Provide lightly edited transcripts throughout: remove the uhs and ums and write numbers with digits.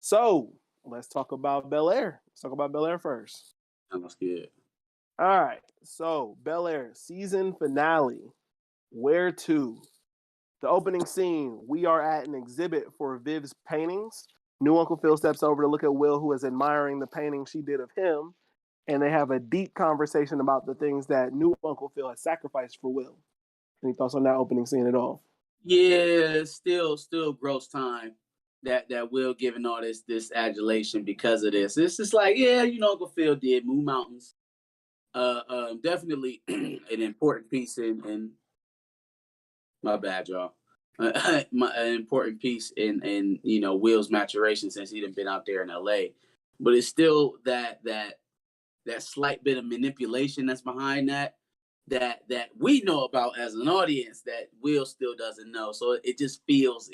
So let's talk about Bel-Air. Let's talk about Bel-Air first. Sounds good. All right. So Bel-Air season finale. Where to? The opening scene. We are at an exhibit for Viv's paintings. New Uncle Phil steps over to look at Will, who is admiring the painting she did of him, and they have a deep conversation about the things that new Uncle Phil has sacrificed for Will. Any thoughts on that opening scene at all? Yeah, still gross time that Will giving all this adulation because of this. It's just like, yeah, Uncle Phil did move mountains. Definitely an important piece in my bad, y'all. An important piece in Will's maturation since he'd been out there in L.A. But it's still that slight bit of manipulation that's behind that we know about as an audience that Will still doesn't know. So it just feels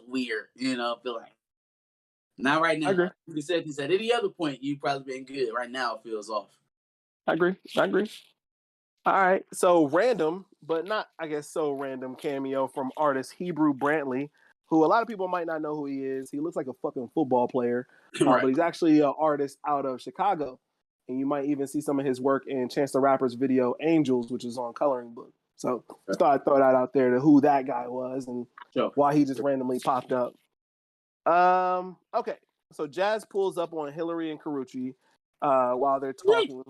weird, I feel like not right now. I agree. You said this at any other point, you've probably been good. Right now it feels off. I agree. All right. So random, but not, I guess, so random cameo from artist Hebrew Brantley, who a lot of people might not know who he is. He looks like a fucking football player, Right. but he's actually an artist out of Chicago. And you might even see some of his work in Chance the Rapper's video Angels, which is on Coloring Book. So just thought I'd throw that out there to who that guy was and why he just randomly popped up. Okay. So Jazz pulls up on Hillary and Carucci while they're talking.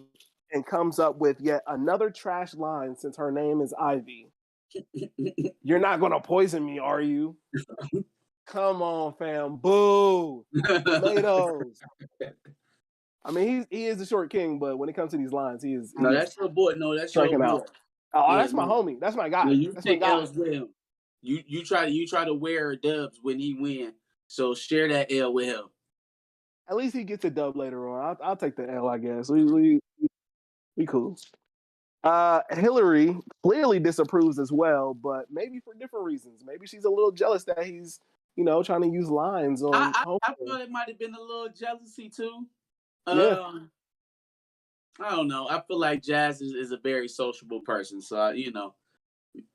And comes up with yet another trash line since her name is Ivy. You're not going to poison me, are you? Come on, fam. Boo. Tomatoes. I mean, he is the short king, but when it comes to these lines, he is. No, that's your boy. No, that's striking your boy. out. Oh, yeah, that's my homie. That's my guy. No, you that's take L's with him. You try to wear dubs when he win. So share that L with him. At least he gets a dub later on. I'll take the L, I guess. We cool. Hillary clearly disapproves as well, but maybe for different reasons. Maybe she's a little jealous that he's, trying to use lines on. I thought it might have been a little jealousy too. Yeah. I don't know. I feel like Jazz is a very sociable person, so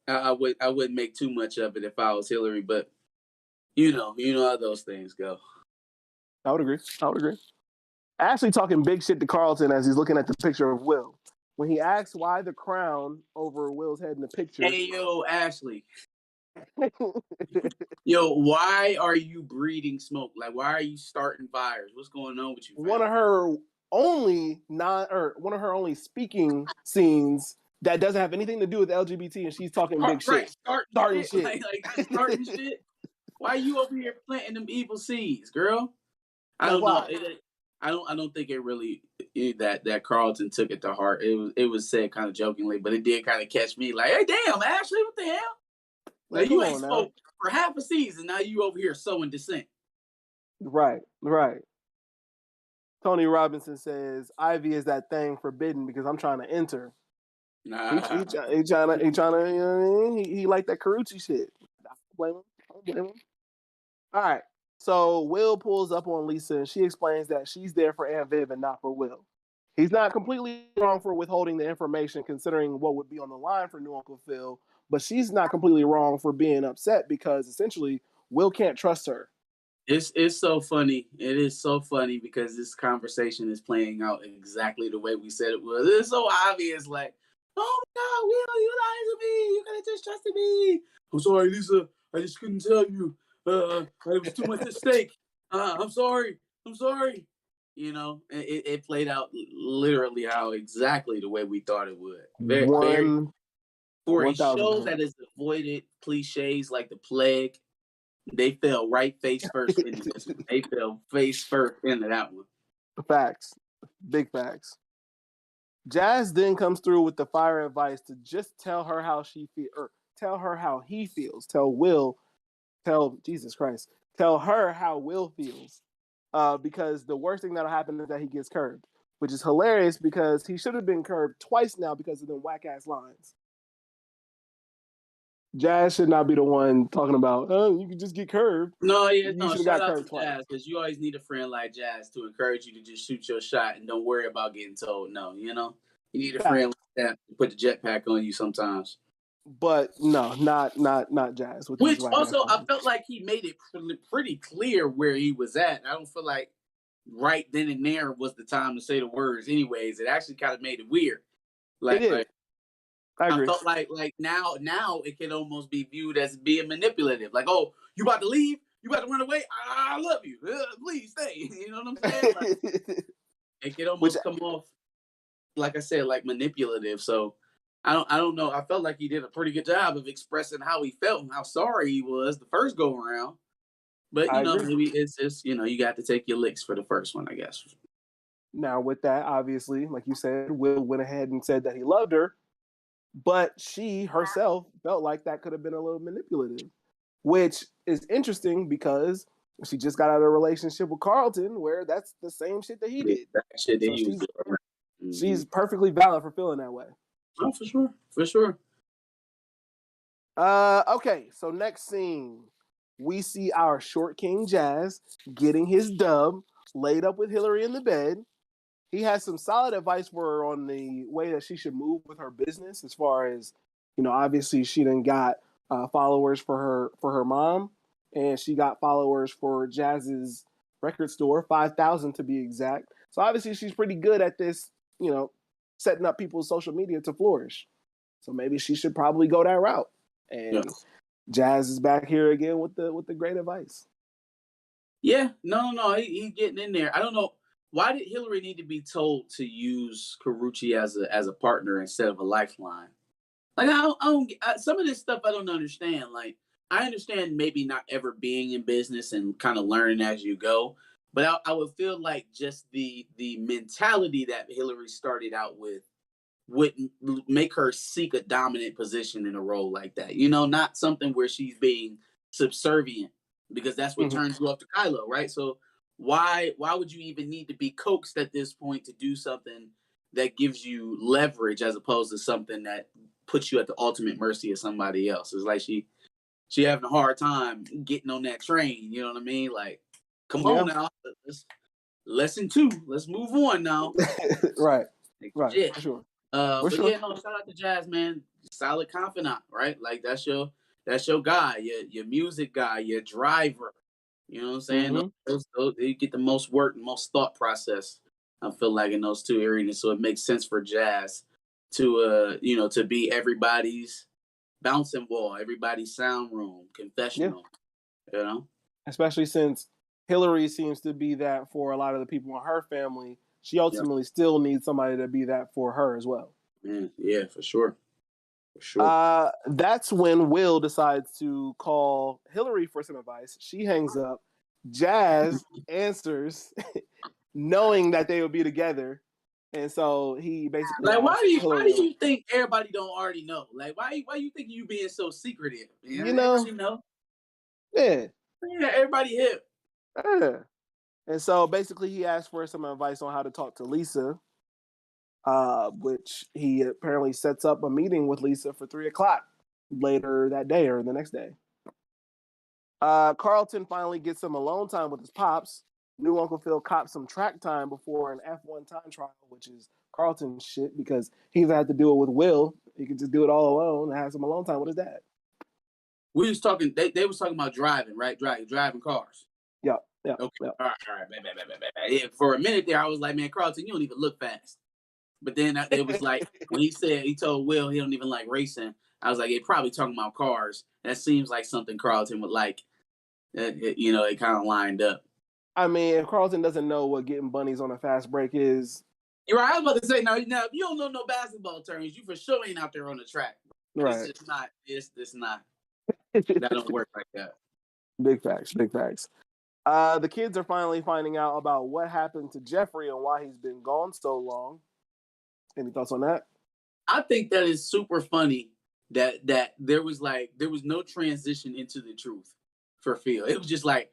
I wouldn't make too much of it if I was Hillary, but you know how those things go. I would agree. Ashley talking big shit to Carlton as he's looking at the picture of Will. When he asks why the crown over Will's head in the picture. Hey, yo, Ashley. Yo, why are you breeding smoke? Like, why are you starting fires? What's going on with you? One of her only speaking scenes that doesn't have anything to do with LGBT, and she's talking big shit. Starting shit. Like starting shit. Why are you over here planting them evil seeds, girl? I don't know. I don't think it really that Carlton took it to heart. It was said kind of jokingly, but it did kind of catch me. Like, hey, damn, Ashley, what the hell? Like, you ain't spoke for half a season. Now you over here sowing dissent. Right. Tony Robinson says Ivy is that thing forbidden because I'm trying to enter. Nah. He trying to. He like that Carucci shit. I don't blame him. All right. So Will pulls up on Lisa and she explains that she's there for Aunt Viv and not for Will. He's not completely wrong for withholding the information considering what would be on the line for new Uncle Phil, but she's not completely wrong for being upset because essentially Will can't trust her. It's so funny. It is so funny because this conversation is playing out exactly the way we said it was. It's so obvious, like, oh my God, Will, you lied to me. You could have just trusted me. I'm sorry, Lisa. I just couldn't tell you. It was too much at stake. I'm sorry. It played out literally how exactly the way we thought it would. Very for a show that has avoided cliches like the plague. They fell right face first into this one. They fell face first into that one. Facts. Big facts. Jazz then comes through with the fire advice to just tell her how she feels, or tell her how he feels. Tell her how Will feels. Because the worst thing that'll happen is that he gets curbed, which is hilarious because he should have been curbed twice now because of them whack-ass lines. Jazz should not be the one talking about, oh, you can just get curved. No, shout out to Jazz, because you always need a friend like Jazz to encourage you to just shoot your shot and don't worry about getting told no, you need a friend like that to put the jetpack on you sometimes. But no, not Jazz. Which also, I felt like he made it pretty clear where he was at. I don't feel like right then and there was the time to say the words. Anyways, it actually kind of made it weird. Like, it did. I agree. felt like now it can almost be viewed as being manipulative. Like, oh, you about to leave? You about to run away? I love you. Please stay. You know what I'm saying? Like, it can almost come off, like I said, like manipulative. So I don't know. I felt like he did a pretty good job of expressing how he felt and how sorry he was the first go around. But maybe it's just you got to take your licks for the first one, I guess. Now with that, obviously, like you said, Will went ahead and said that he loved her, but she herself felt like that could have been a little manipulative, which is interesting because she just got out of a relationship with Carlton where that's the same shit that he did. That shit that he was doing. She's perfectly valid for feeling that way. Oh, for sure. Okay, so next scene, we see our short king Jazz getting his dub, laid up with Hillary in the bed. He has some solid advice for her on the way that she should move with her business, as far as, obviously she done got followers for her mom, and she got followers for Jazz's record store, 5,000 to be exact. So obviously she's pretty good at this, setting up people's social media to flourish. So maybe she should probably go that route. And Jazz is back here again with the great advice. Yeah, no, he's getting in there. I don't know. Why did Hillary need to be told to use Karrueche as a partner instead of a lifeline? Like, I don't some of this stuff I don't understand. Like, I understand maybe not ever being in business and kind of learning as you go, but I would feel like just the mentality that Hillary started out with would make her seek a dominant position in a role like that. Not something where she's being subservient, because that's what turns you off to Kylo, right? So why would you even need to be coaxed at this point to do something that gives you leverage as opposed to something that puts you at the ultimate mercy of somebody else? It's like she having a hard time getting on that train. You know what I mean? Like, come on now. Lesson 2. Let's move on now. Right. Shit. For sure. But shout out to Jazz, man. Solid confidant, right? Like, that's your guy, your music guy, your driver. You know what I'm saying? Those you get the most work, most thought process, I feel like, in those two arenas. So it makes sense for Jazz to to be everybody's bouncing ball, everybody's sound room, confessional. Especially since Hillary seems to be that for a lot of the people in her family. She ultimately still needs somebody to be that for her as well. Yeah, for sure. That's when Will decides to call Hillary for some advice. She hangs up. Jazz answers, knowing that they will be together, and so he basically like, why do you think everybody don't already know? Like, why you think you being so secretive? Man? Yeah, everybody hip. Yeah. And so basically he asked for some advice on how to talk to Lisa, which he apparently sets up a meeting with Lisa for 3:00 later that day or the next day. Carlton finally gets some alone time with his pops. New Uncle Phil cops some track time before an F1 time trial, which is Carlton's shit because he doesn't have to do it with Will. He can just do it all alone and have some alone time with his dad. We was talking, they was talking about driving, right? Driving cars. Yeah. Okay. All right. Yeah, for a minute there, I was like, man, Carlton, you don't even look fast. But then it was like, when he told Will he don't even like racing, I was like, they're probably talking about cars. That seems like something Carlton would like. It kind of lined up. I mean, if Carlton doesn't know what getting bunnies on a fast break is. You're right. I was about to say, now, if you don't know no basketball terms, you for sure ain't out there on the track. Right. It's not. That don't work like that. Big facts. The kids are finally finding out about what happened to Jeffrey and why he's been gone so long. Any thoughts on that? I think that is super funny that there was no transition into the truth for Phil. It was just like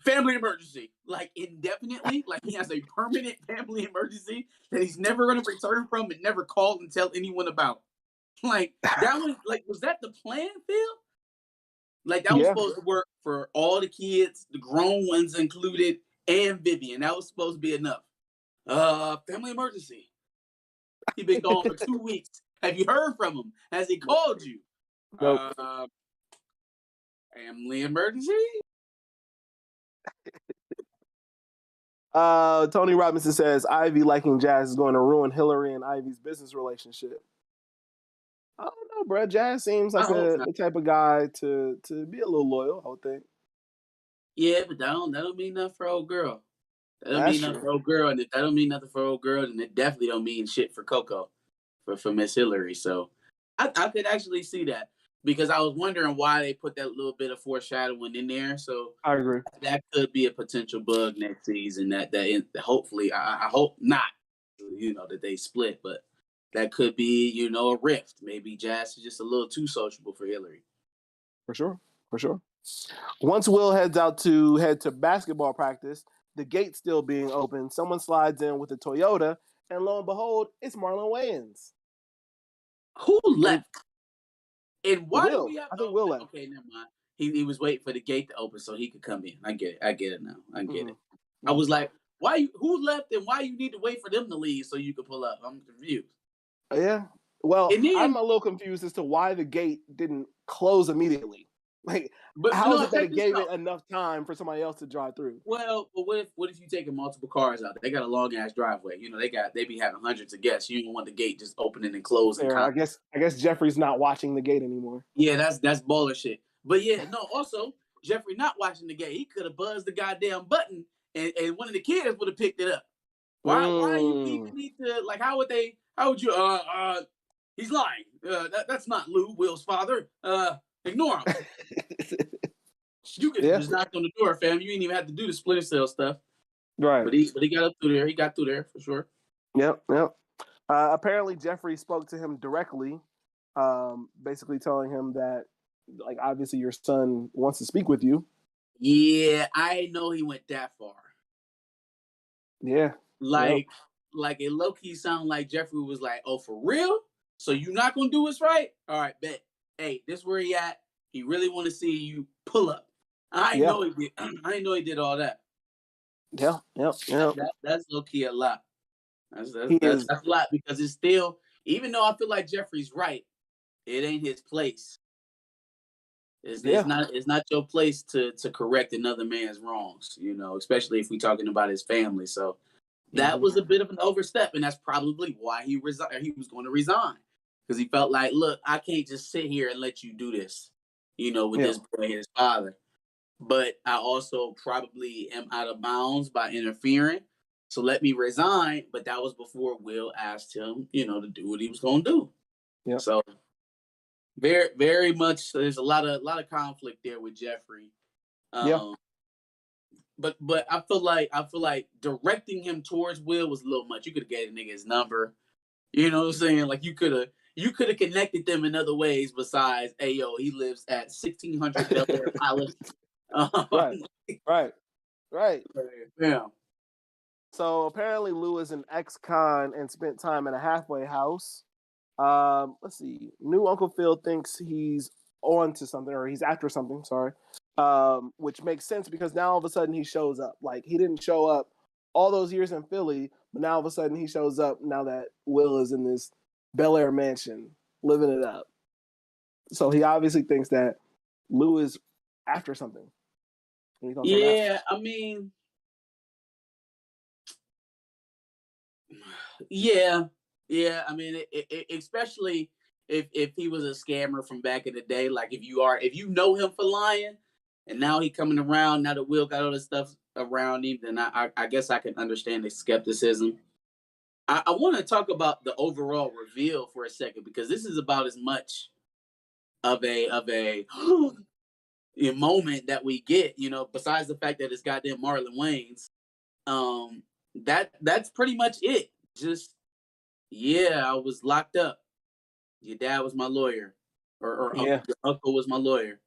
family emergency, like indefinitely, like he has a permanent family emergency that he's never going to return from and never call and tell anyone about. Like, that was that the plan, Phil? Like, that was supposed to work for all the kids, the grown ones included, and Vivian. That was supposed to be enough. Family emergency. He's been gone for 2 weeks. Have you heard from him? Has he called you? Family emergency. Tony Robinson says Ivy liking Jazz is going to ruin Hillary and Ivy's business relationship. I don't know, bro. Jazz seems like the type of guy to be a little loyal, I would think. Yeah, but that don't mean nothing for old girl. That don't mean nothing for old girl, and if that don't mean nothing for old girl, then it definitely don't mean shit for Coco, for Miss Hillary. So I could actually see that, because I was wondering why they put that little bit of foreshadowing in there. So I agree. That could be a potential bug next season. That hopefully, I hope not. That they split, but that could be a rift. Maybe Jazz is just a little too sociable for Hillary. For sure. Once Will head to basketball practice, the gate still being open, someone slides in with a Toyota, and lo and behold, it's Marlon Wayans. Who left? And why Will. do we have? I think Will left. Okay, never mind. He was waiting for the gate to open so he could come in. I get it now. I get it. I was like, who left and why you need to wait for them to leave so you can pull up? I'm confused. Yeah. Well, I'm a little confused as to why the gate didn't close immediately. How is it that it gave it enough time for somebody else to drive through? Well, but what if you taking multiple cars out? They got a long ass driveway. They be having hundreds of guests. You don't want the gate just opening and closing. I guess Jeffrey's not watching the gate anymore. Yeah, that's baller shit. But yeah, no. Also, Jeffrey not watching the gate. He could have buzzed the goddamn button, and one of the kids would have picked it up. Why you even need to How would you? He's lying. That's not Lou, Will's father. Ignore him. You could just knock on the door, fam. You ain't even have to do the Splinter Cell stuff. Right. But he got up through there. He got through there for sure. Yep. Apparently Jeffrey spoke to him directly, basically telling him that, obviously your son wants to speak with you. Yeah, I know he went that far. Yeah. It low-key sounded like Jeffrey was like, oh, for real? So you not gonna do us right? All right, bet. Hey, this where he at. He really want to see you pull up. I know he did. I know he did all that. Yeah. That's low-key a lot. That's a lot, because it's still, even though I feel like Jeffrey's right, it ain't his place. It's not your place to correct another man's wrongs, especially if we're talking about his family. So that was a bit of an overstep, and that's probably why he was going to resign, because he felt like, look, I can't just sit here and let you do this, with this boy and his father. But I also probably am out of bounds by interfering. So let me resign. But that was before Will asked him, to do what he was going to do. Yeah. So very, very much, there's a lot of conflict there with Jeffrey. But I feel like directing him towards Will was a little much. You could have gave the nigga his number. You know what I'm saying? Like, you could have connected them in other ways besides, hey, yo, he lives at 1600 Bel-Air Palace. Right. Yeah. So apparently Lou is an ex-con and spent time in a halfway house. Let's see. New Uncle Phil thinks he's on to something, or he's after something, sorry. Which makes sense, because now all of a sudden he shows up. He didn't show up all those years in Philly, but now all of a sudden he shows up now that Will is in this Bel-Air mansion, living it up. So he obviously thinks that Lou is after something. Yeah, I mean, yeah. I mean, especially if he was a scammer from back in the day. Like, if you know him for lying, and now he coming around, now that Will got all this stuff around him, then I guess I can understand the skepticism. I want to talk about the overall reveal for a second, because this is about as much of a moment that we get, besides the fact that it's goddamn Marlon Wayans. That's pretty much it. Just, yeah, I was locked up. Your dad was my lawyer, or your uncle was my lawyer.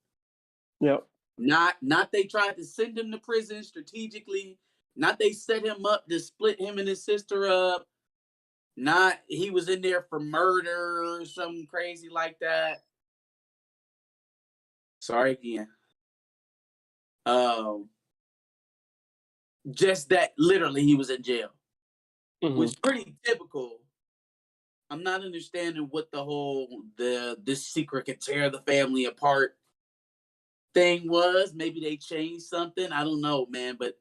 Yep. Not they tried to send him to prison strategically. Not they set him up to split him and his sister up. Not he was in there for murder or something crazy like that. Sorry again. Just that literally he was in jail. Was pretty typical I'm not understanding what the whole this secret could tear the family apart thing was. Maybe they changed something. I don't know, man. But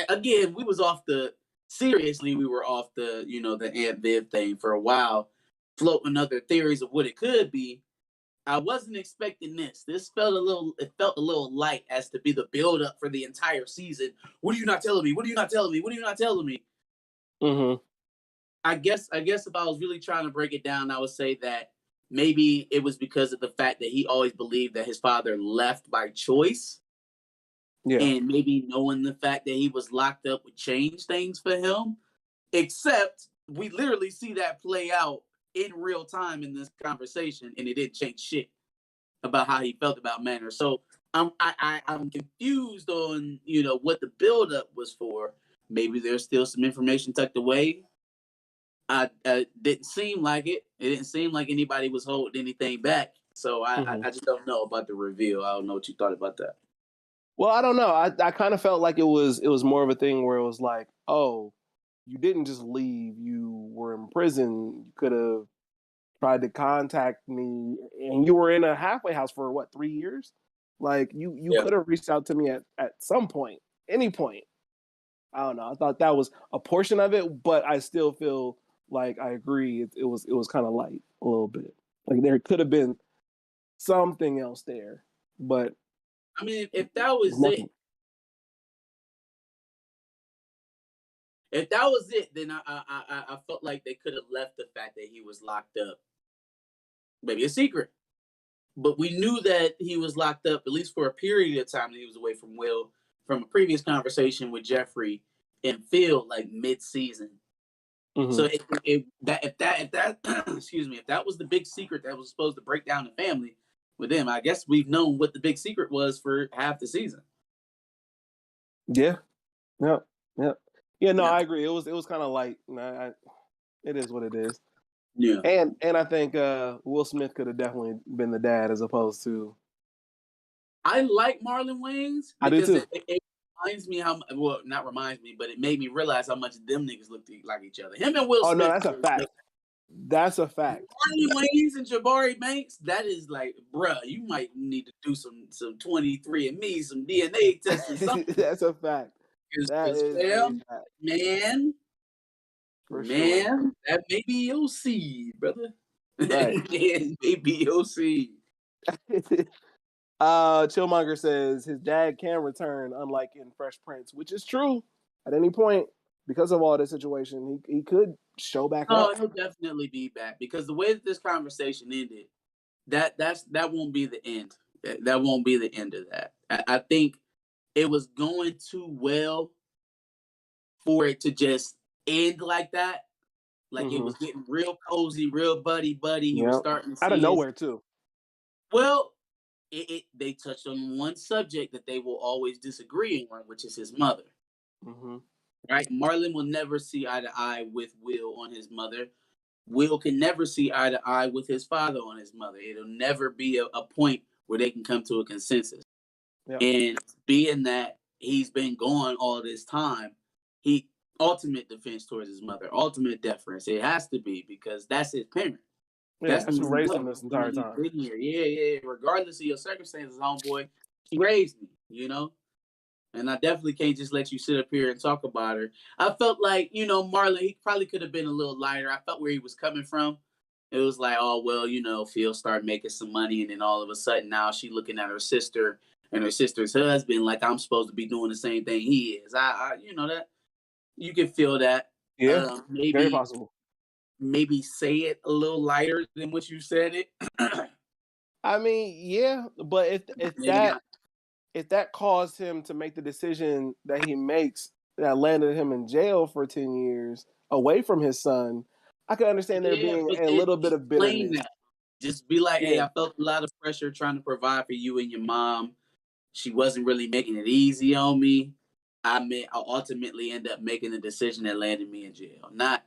again, we were off the the Aunt Viv thing for a while, floating other theories of what it could be. I wasn't expecting this. This felt a little light as to be the build up for the entire season. What are you not telling me? What are you not telling me? What are you not telling me? Mm-hmm. I guess if I was really trying to break it down, I would say that maybe it was because of the fact that he always believed that his father left by choice. Yeah. And maybe knowing the fact that he was locked up would change things for him. Except we literally see that play out in real time in this conversation, and it didn't change shit about how he felt about Manor. So I'm confused on what the buildup was for. Maybe there's still some information tucked away. I didn't seem like it. It didn't seem like anybody was holding anything back. So I just don't know about the reveal. I don't know what you thought about that. Well, I don't know. I kind of felt like it was more of a thing where it was like, oh, you didn't just leave. You were in prison. You could have tried to contact me, and you were in a halfway house for what, 3 years? Like you could have reached out to me at some point, any point. I don't know. I thought that was a portion of it, but I still feel like I agree. It was kind of light a little bit. Like there could have been something else there, but I mean, if that was it, then I felt like they could have left the fact that he was locked up, maybe a secret. But we knew that he was locked up at least for a period of time that he was away from Will, from a previous conversation with Jeffrey and Phil, like mid-season. Mm-hmm. So if that excuse me, if that was the big secret that was supposed to break down the family with them, I guess we've known what the big secret was for half the season. Yeah. Yep. Yeah. No, I agree. It was kind of light. It is what it is. Yeah. And I think Will Smith could have definitely been the dad as opposed to. I like Marlon Wayans. I do too. It reminds me not reminds me, but it made me realize how much them niggas looked like each other. Him and Will Smith. Oh no, that's a fact. That's a fact. Marlon Wayans and Jabari Banks, that is like, bruh, you might need to do some 23andMe, some DNA tests or something. That's a fact. That is a fact. Man, for man, sure. That may be your seed, brother. Right. Man, maybe your seed. Chillmonger says his dad can return, unlike in Fresh Prince, which is true. At any point, because of all this situation, he could show back up. Oh, he'll definitely be back because the way that this conversation ended, that won't be the end. That won't be the end of that. I think it was going too well for it to just end like that. Like it was getting real cozy, real buddy. He was starting to see out of nowhere too. Well, they touched on one subject that they will always disagree on, which is his mother. Mm-hmm. Right? Marlon will never see eye to eye with Will on his mother. Will can never see eye to eye with his father on his mother. It'll never be a point where they can come to a consensus. Yep. And being that he's been gone all this time, he ultimate defense towards his mother, ultimate deference. It has to be because that's his parent. Yeah, that's who raised him this entire time. Yeah. Regardless of your circumstances, homeboy, she raised me, And I definitely can't just let you sit up here and talk about her. I felt like, Marlon, he probably could have been a little lighter. I felt where he was coming from. It was like, oh, well, Phil started making some money. And then all of a sudden now she's looking at her sister and her sister's husband like I'm supposed to be doing the same thing he is. I that you can feel that. Yeah, maybe, very possible. Maybe say it a little lighter than what you said it. I mean, yeah, but if that caused him to make the decision that he makes that landed him in jail for 10 years away from his son, I can understand there being a little bit of bitterness. Just be like, hey, I felt a lot of pressure trying to provide for you and your mom. She wasn't really making it easy on me. I ultimately end up making the decision that landed me in jail. Not,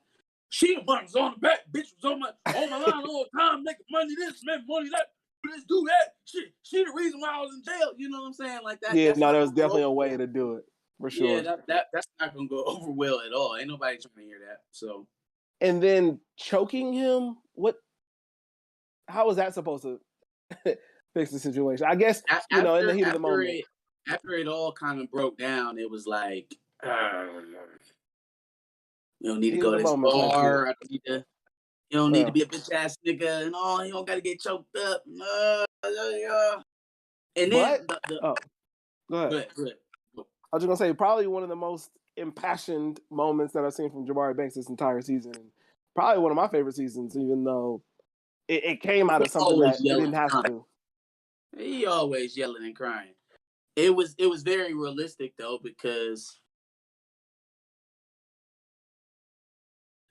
she the one was on the back, bitch was on my line all the time, making money this, making money that. Let's do that. She the reason why I was in jail. You know what I'm saying? Like that. Yeah, no, there was definitely a way to do it for sure. Yeah, that's not gonna go over well at all. Ain't nobody trying to hear that. So and then choking him. How was that supposed to fix the situation? I guess in the heat of the moment. After it all kind of broke down, it was like, you don't need to go this far. You don't need to be a bitch ass nigga, and you don't got to get choked up. And then go ahead. I was just gonna say probably one of the most impassioned moments that I've seen from Jabari Banks this entire season, and probably one of my favorite seasons, even though it came out of something that it didn't have to. He always yelling and crying. It was very realistic though, because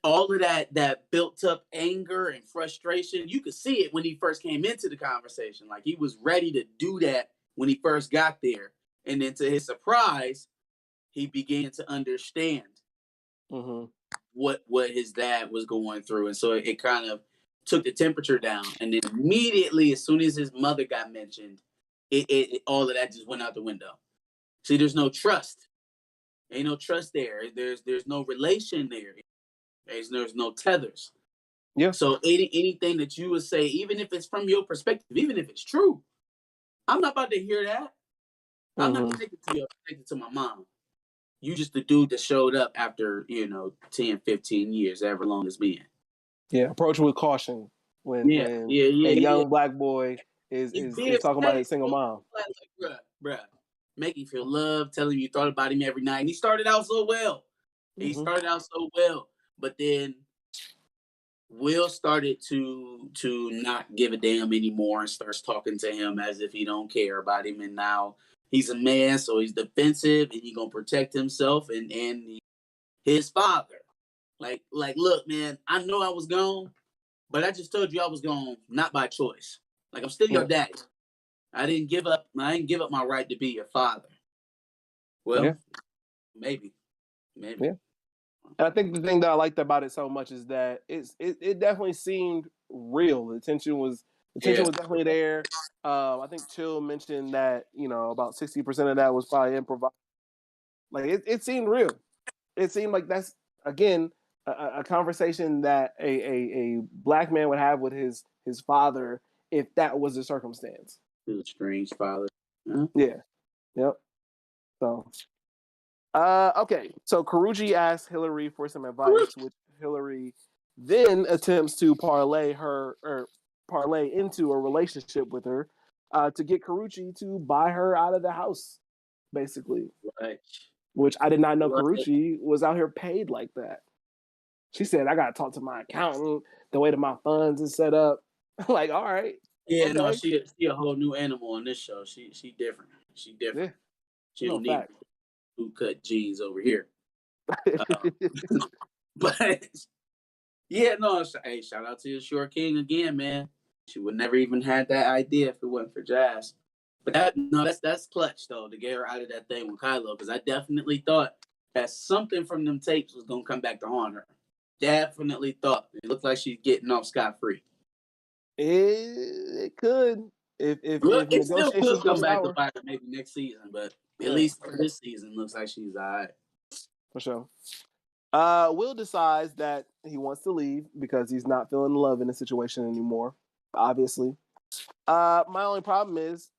all of that built up anger and frustration, you could see it when he first came into the conversation. Like he was ready to do that when he first got there. And then to his surprise, he began to understand what his dad was going through. And so it kind of took the temperature down. And then immediately, as soon as his mother got mentioned, it all of that just went out the window. See, there's no trust. Ain't no trust there. There's no relation there. There's no tethers. Yeah. So anything that you would say, even if it's from your perspective, even if it's true, I'm not about to hear that. I'm not connected to my mom. You just the dude that showed up after, 10, 15 years, however long it's been. Yeah, approach with caution when a young black boy is talking about his single mom. Like, bruh, make you feel love, telling you thought about him every night. And he started out so well. But then Will started to not give a damn anymore and starts talking to him as if he don't care about him. And now he's a man, so he's defensive and he's gonna protect himself and his father. Like, look, man, I know I was gone, but I just told you I was gone, not by choice. Like, I'm still your daddy. I didn't give up my right to be your father. Well, maybe. Yeah. And I think the thing that I liked about it so much is that it definitely seemed real. The tension was definitely there. I think Chill mentioned that, about 60% of that was probably improvised. Like it seemed real. It seemed like that's again a conversation that a black man would have with his father if that was the circumstance. His strange father. Yeah. Yep. So okay. So Karrueche asks Hillary for some advice, which Hillary then attempts to parlay into a relationship with her to get Karrueche to buy her out of the house, basically. Right. Which I did not know Karrueche was out here paid like that. She said, I got to talk to my accountant, the way that my funds is set up. Like, all right. Yeah, okay. No, she a whole new animal on this show. She different. She different. Yeah. She don't need who cut jeans over here. But yeah, no. Hey, shout out to the Short King again, man. She would never even had that idea if it wasn't for Jazz. But that's clutch though to get her out of that thing with Kylo, because I definitely thought that something from them tapes was gonna come back to haunt her. Definitely thought it looked like she's getting off scot-free. It could if it still could come back to bite her maybe next season, but at least for this season, looks like she's all right. For sure. Will decides that he wants to leave because he's not feeling love in the situation anymore. Obviously, my only problem is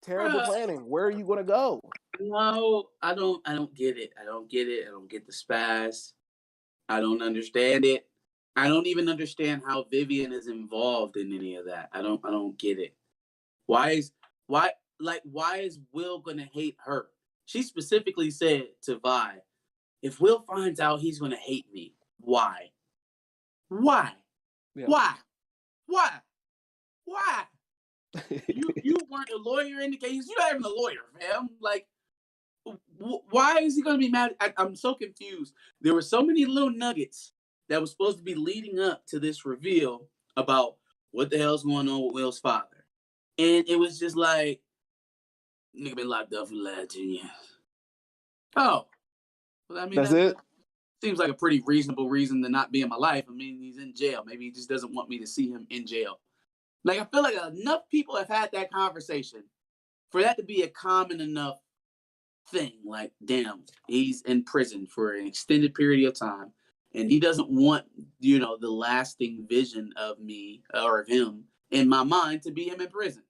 terrible planning. Where are you going to go? No, I don't get it. I don't get it. I don't get the spaz. I don't understand it. I don't even understand how Vivian is involved in any of that. I don't get it. Why is Will gonna hate her? She specifically said to Vi, if Will finds out, he's gonna hate me. Why? Yeah. Why? You weren't a lawyer in the case. You're not even a lawyer, fam. Like, why is he gonna be mad? I'm so confused. There were so many little nuggets that was supposed to be leading up to this reveal about what the hell's going on with Will's father. And it was just like, nigga been locked up for the last 10 years. Oh. Well, I mean, that's it? Seems like a pretty reasonable reason to not be in my life. I mean, he's in jail. Maybe he just doesn't want me to see him in jail. Like, I feel like enough people have had that conversation for that to be a common enough thing. Like, damn, he's in prison for an extended period of time. and he doesn't want, the lasting vision of me or of him in my mind to be him in prison.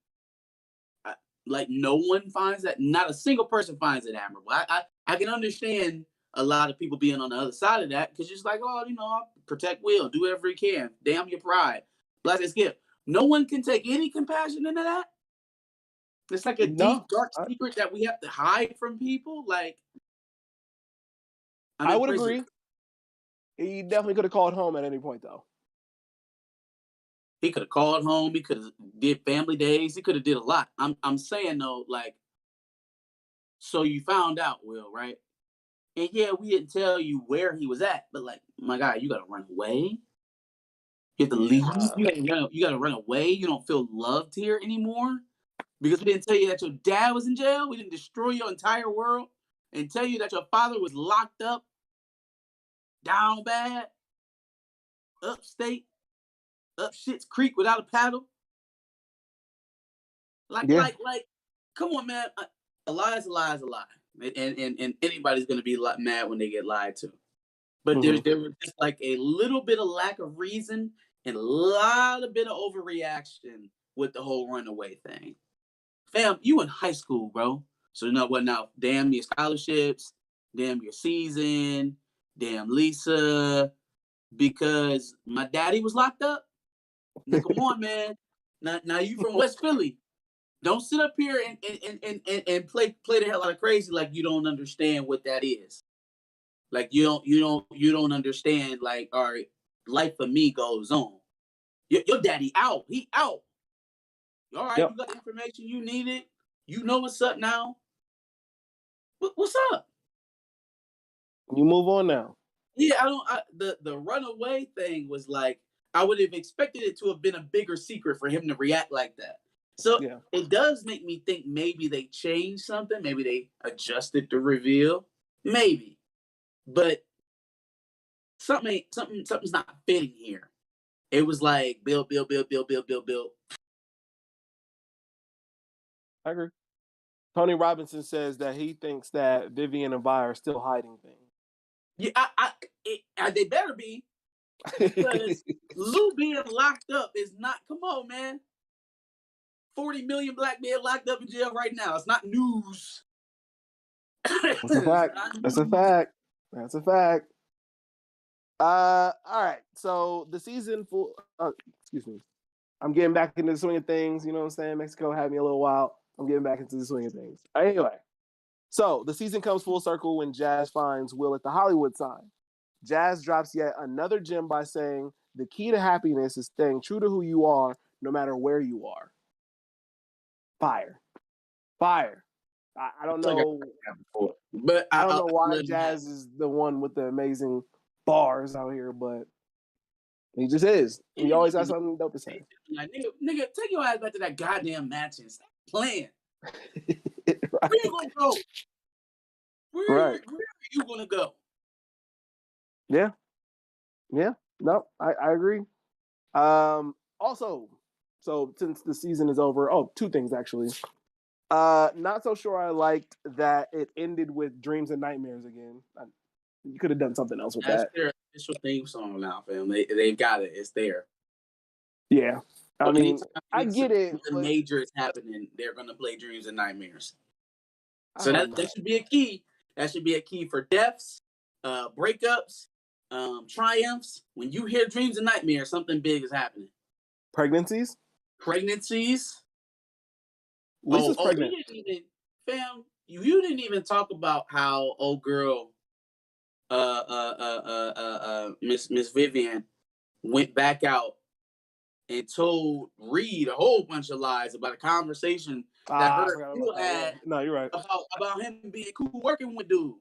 Like, no one finds that. Not a single person finds it admirable. I can understand a lot of people being on the other side of that because it's like, oh, I'll protect Will, do whatever he can. Damn your pride. Blast his gift. No one can take any compassion into that. It's like a deep, dark secret that we have to hide from people. Like, I would agree. He definitely could have called home at any point, though. He could have called home. He could have did family days. He could have did a lot. I'm saying though, like, so you found out, Will, right? And yeah, we didn't tell you where he was at, but like, my guy, you gotta run away. You have to leave. You gotta run away. You don't feel loved here anymore because we didn't tell you that your dad was in jail. We didn't destroy your entire world and tell you that your father was locked up, down bad, upstate, up Shit's Creek without a paddle. Like, come on, man. A lie is a lie is a lie, and anybody's gonna be mad when they get lied to. But there was just like a little bit of lack of reason and a lot of bit of overreaction with the whole runaway thing. Fam, you in high school, bro. So you know what now? Damn your scholarships, damn your season, damn Lisa, because my daddy was locked up. Now come on, man. Now you from West Philly. Don't sit up here and play the hell out of crazy like you don't understand what that is. Like you don't understand. Like, all right, life for me goes on. Your daddy out. He out. All right, You got the information you needed. You know what's up now. What's up? You move on now. Yeah, the runaway thing was like, I would have expected it to have been a bigger secret for him to react like that. So it does make me think maybe they changed something. Maybe they adjusted the reveal. Maybe. But something's not fitting here. It was like Bill. I agree. Tony Robinson says that he thinks that Vivian and Vi are still hiding things. Yeah, they better be. Because Lou being locked up is not, come on, man. 40 million black men locked up in jail right now. It's not news. That's a fact. That's a fact. That's a fact. All right. So the season for excuse me. I'm getting back into the swing of things. You know what I'm saying? Mexico had me a little while. I'm getting back into the swing of things. Anyway, so the season comes full circle when Jazz finds Will at the Hollywood sign. Jazz drops yet another gem by saying the key to happiness is staying true to who you are, no matter where you are. Fire. I don't know, but I don't know why Jazz is the one with the amazing bars out here, but he just is. He always has something dope to say. Like, nigga, take your ass back to that goddamn mansion. Stop playing. Right. Where you gonna go? Where are you gonna go? Yeah. No, I agree. Also, so since the season is over, two things actually. Not so sure I liked that it ended with dreams and nightmares again. You could have done something else with that. That's their official theme song now, fam. They've got it. It's there. Yeah. I mean, I get it. Something major is happening. They're going to play dreams and nightmares. So that should be a key. That should be a key for deaths, breakups, triumphs. When you hear dreams and nightmares, something big is happening. Pregnancies. Lisa's pregnant. You didn't even talk about how old girl, Miss Vivian, went back out and told Reed a whole bunch of lies about a conversation that her and Will had. No, you're right. About him being cool working with dude.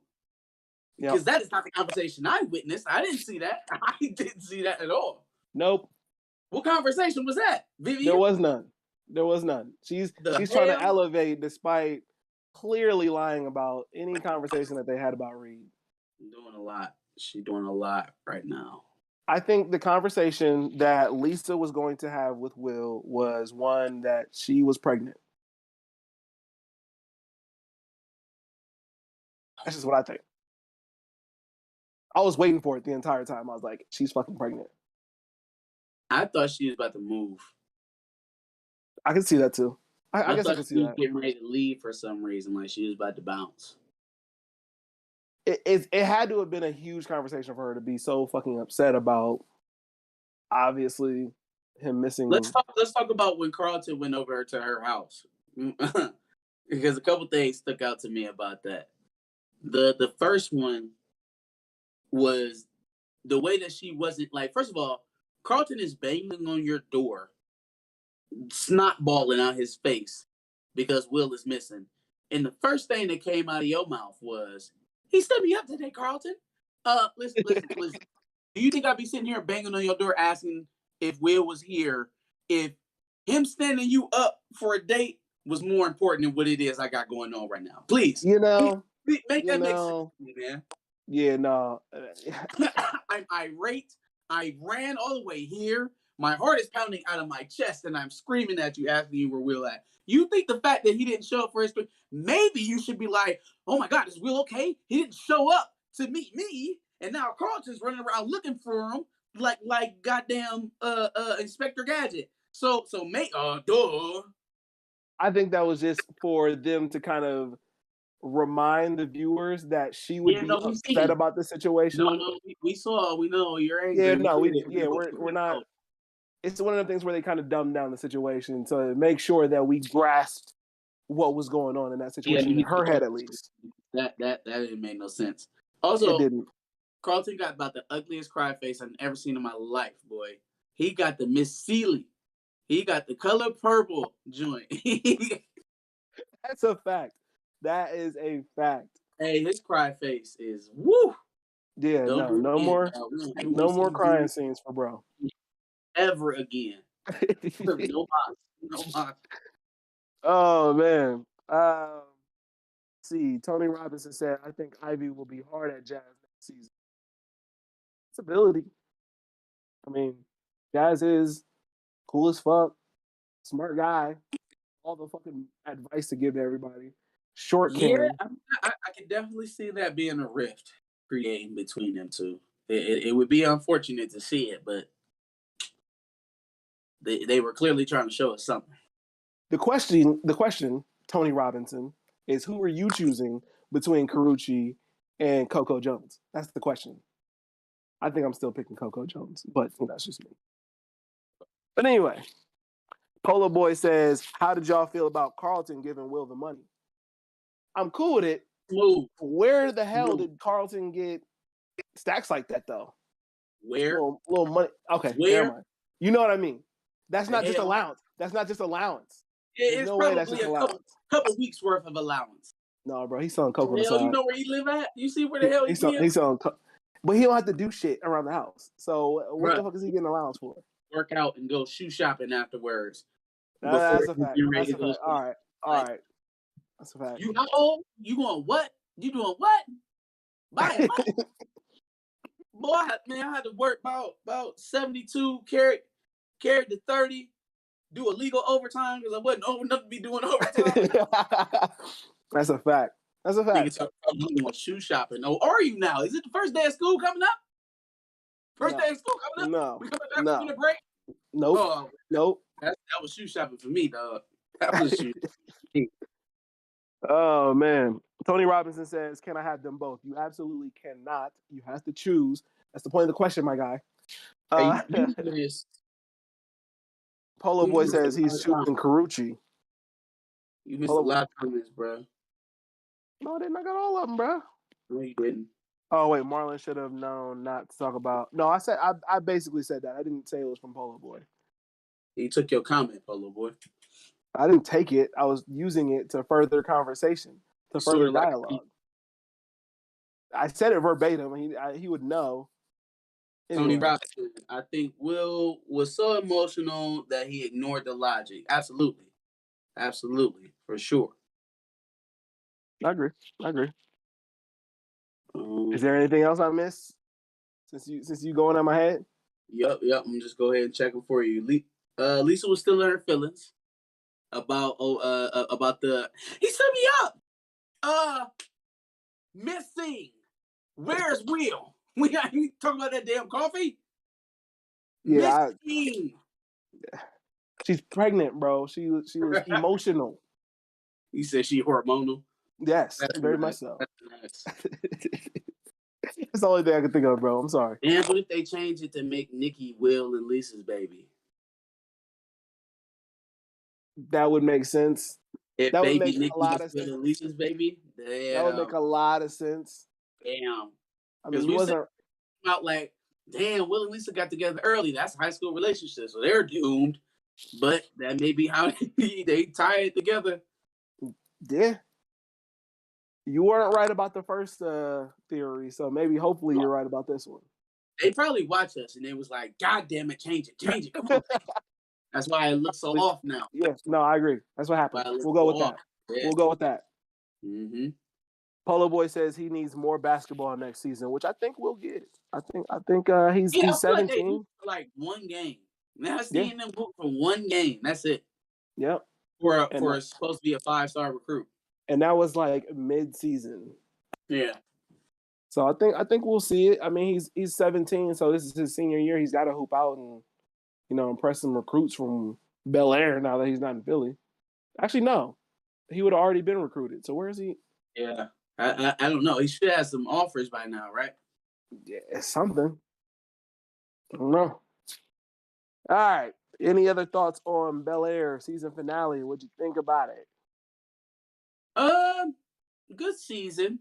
Because that is not the conversation I witnessed. I didn't see that. I didn't see that at all. Nope. What conversation was that, Vivian? There was none. She's trying to elevate despite clearly lying about any conversation that they had about Reed. Doing a lot. She's doing a lot right now. I think the conversation that Lisa was going to have with Will was one that she was pregnant. That's just what I think. I was waiting for it the entire time. I was like, she's fucking pregnant. I thought she was about to move. I can see that too. I guess I thought can she see was that. getting ready to leave for some reason, like she was about to bounce. It had to have been a huge conversation for her to be so fucking upset about, obviously, him missing. Let's talk about when Carlton went over to her house. Because a couple things stuck out to me about that. The first one was the way that she wasn't, like, first of all, Carlton is banging on your door, snot balling out his face because Will is missing. And the first thing that came out of your mouth was, he stood me up today, Carlton. Listen. Do you think I'd be sitting here banging on your door asking if Will was here, if him standing you up for a date was more important than what it is I got going on right now? Please. You know. Make that make sense to me, man. Yeah, no. I'm irate. I ran all the way here. My heart is pounding out of my chest, and I'm screaming at you, asking you where Will at. You think the fact that he didn't show up for his, maybe you should be like, oh my God, is Will okay? He didn't show up to meet me, and now Carlton's running around looking for him like goddamn Inspector Gadget. So mate, duh. I think that was just for them to kind of remind the viewers that she would be upset about the situation. No, we know you're angry. Yeah, no, we're not. It's one of the things where they kind of dumbed down the situation to make sure that we grasped what was going on in that situation, in her head at least. That didn't make no sense. Also, it didn't. Carlton got about the ugliest cry face I've ever seen in my life, boy. He got the Miss Seeley. He got the color purple joint. That's a fact. That is a fact. Hey, his cry face is woo. Yeah, no more crying scenes for bro. Ever again. No more. Oh man. See, Tony Robinson said, I think Ivy will be hard at Jazz next season. It's ability. I mean, Jazz is cool as fuck, smart guy, all the fucking advice to give to everybody. Short King. I can definitely see that being a rift creating between them two. It would be unfortunate to see it, but they were clearly trying to show us something. The question, Tony Robinson, is who are you choosing between Carucci and Coco Jones? That's the question. I think I'm still picking Coco Jones, but that's just me. But anyway, Polo Boy says, how did y'all feel about Carlton giving Will the money? I'm cool with it. Smooth. Where the hell did Carlton get stacks like that, though? Where? Little money. Okay, where? Never mind. You know what I mean. That's not just allowance. That's not just allowance. It's no way that's just allowance. Couple weeks worth of allowance. No, bro, he's selling coke on the side. You know where he live at? You see where the hell he's selling coke. But he don't have to do shit around the house. So what the fuck is he getting allowance for? Work out and go shoe shopping afterwards. That's a fact. That's a fact. All right. That's a fact. You how old? You going what? You doing what? Buy it. Boy, man, I had to work about 72 carry to 30. Do illegal overtime because I wasn't old enough to be doing overtime. That's a fact. That's a fact. I'm going shoe shopping. Oh, are you now? Is it the first day of school coming up? First day of school coming up? No. We coming back from the break? Nope. Nope. That was shoe shopping for me, dog. That was shoe shopping. Oh, man. Tony Robinson says, can I have them both? You absolutely cannot. You have to choose. That's the point of the question, my guy. Polo Boy says he's choosing Carucci. You missed a lot of comments, bro. No, I didn't. I got all of them, bro. No, you didn't. Oh, wait. Marlon should have known not to talk about... No, I basically said that. I didn't say it was from Polo Boy. He took your comment, Polo Boy. I didn't take it. I was using it to further conversation, to further dialogue. I said it verbatim. He would know. Anyway. Tony Robinson, I think Will was so emotional that he ignored the logic. Absolutely, for sure. I agree. Is there anything else I missed since you going on my head? Yep. I'm just go ahead and check them for you. Lisa was still in her feelings about the. He set me up. Missing. Where's Will? We got you talking about that damn coffee? Yeah, Missing. she's pregnant, bro. She was emotional. You said she hormonal? Yes, That's very nice. much so. That's nice. That's the only thing I can think of, bro. I'm sorry. And what if they change it to make Nikki Will and Lisa's baby? That would make sense. If That would baby make Nikki a lot is of Will sense. and Lisa's baby, That would make a lot of sense. Damn. I mean, he we wasn't out like, damn, Will and Lisa got together early. That's a high school relationship, so they're doomed. But that may be how they tie it together. Yeah. You weren't right about the first theory, so maybe, hopefully, you're right about this one. They probably watched us and they was like, God damn it, change it. Come on. That's why it looks so off now. Yeah, no, I agree. That's what happened. We'll go with that. Yeah. We'll go with that. Mm-hmm. Polo Boy says he needs more basketball next season, which I think we'll get. I think he's 17. Like one game. Now seeing them book for one game. That's it. Yep. For supposed to be a 5-star recruit. And that was like mid-season. Yeah. So I think we'll see it. I mean, he's 17, so this is his senior year. He's got to hoop out and impress some recruits from Bel-Air now that he's not in Philly. Actually, no, he would have already been recruited. So where is he? Yeah, I don't know. He should have some offers by now, right? Yeah, something. I don't know. All right. Any other thoughts on Bel-Air season finale? What'd you think about it? Good season.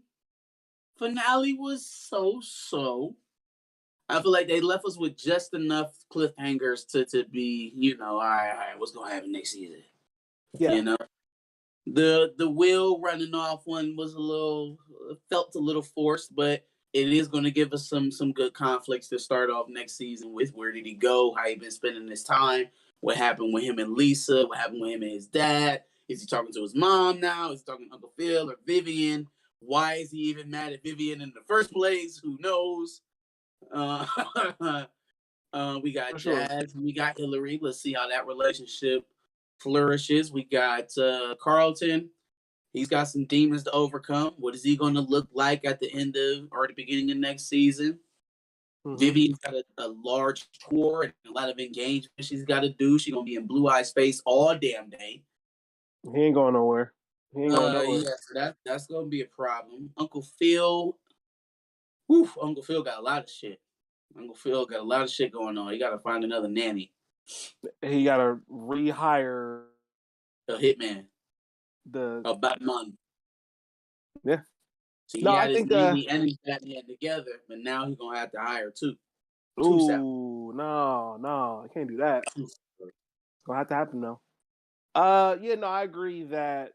Finale was so. I feel like they left us with just enough cliffhangers to be, all right, what's gonna happen next season? Yeah. The Will running off one was felt a little forced, but it is going to give us some good conflicts to start off next season with. Where did he go? How he been spending his time? What happened with him and Lisa? What happened with him and his dad? Is he talking to his mom now? Is he talking to Uncle Phil or Vivian? Why is he even mad at Vivian in the first place? Who knows? We got Jazz, we got Hillary. Let's see how that relationship flourishes. We got Carlton. He's got some demons to overcome. What is he going to look like at the end of or the beginning of next season? Mm-hmm. Vivian's got a large tour and a lot of engagement she's got to do. She's going to be in Blue Eye's face all damn day. He ain't going nowhere. Yeah, so that's going to be a problem. Uncle Phil got a lot of shit. Uncle Phil got a lot of shit going on. He got to find another nanny. He got to rehire a hitman. A Batman. Yeah. So he had his nanny and his Batman together, but now he's gonna have to hire two. Ooh, no, I can't do that. It's gonna have to happen though. I agree that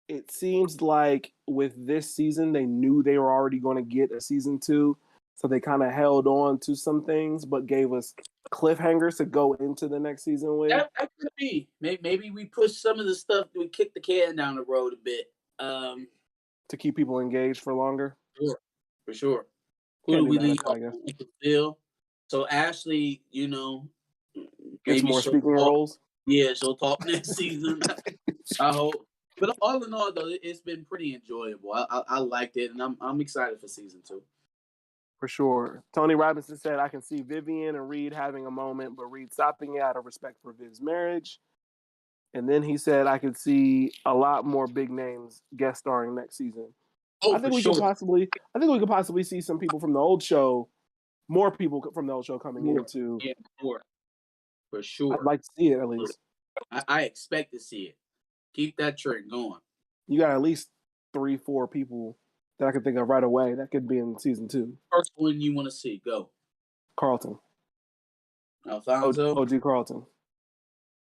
it seems like with this season they knew they were already going to get a season 2, so they kind of held on to some things, but gave us cliffhangers to go into the next season with. That could be. Maybe we push some of the stuff. We kick the can down the road a bit. To keep people engaged for longer. For sure. Who do we leave off? Phil. So Ashley, gets more speaking roles. Yeah, she'll talk next season. I hope. But all in all, though, it's been pretty enjoyable. I liked it, and I'm excited for season 2. For sure. Tony Robinson said, I can see Vivian and Reed having a moment, but Reed stopping it out of respect for Viv's marriage. And then he said, I could see a lot more big names guest starring next season. I think we could possibly see some people from the old show, more people from the old show coming into. Yeah, for sure. I'd like to see it at least. I expect to see it. Keep that trend going. You got at least 3-4 people that I can think of right away that could be in season 2. First one you want to see, go. Carlton. Alfonso? OG Carlton.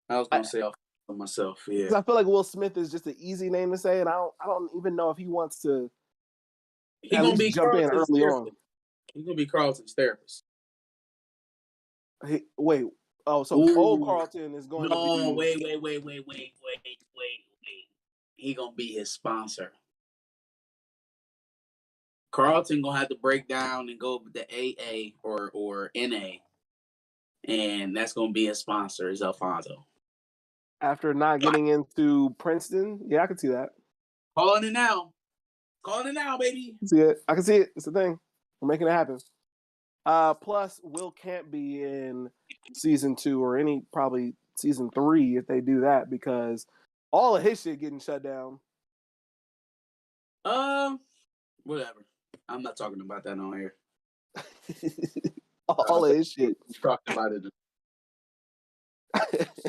I was going to say Alfonso myself, yeah. I feel like Will Smith is just an easy name to say, and I don't even know if he wants to jump in early on. He's going to be Carlton's therapist. Old Carlton is going to be... No, wait. He going to be his sponsor. Carlton gonna have to break down and go with the AA or NA, and that's gonna be his sponsor is Alfonso. After not getting into Princeton, yeah, I can see that. Calling it now, baby. See it? I can see it. It's a thing. We're making it happen. Plus, Will can't be in season 2 or probably season 3 if they do that because all of his shit getting shut down. Whatever. I'm not talking about that on here. All of his shit. We talked about it.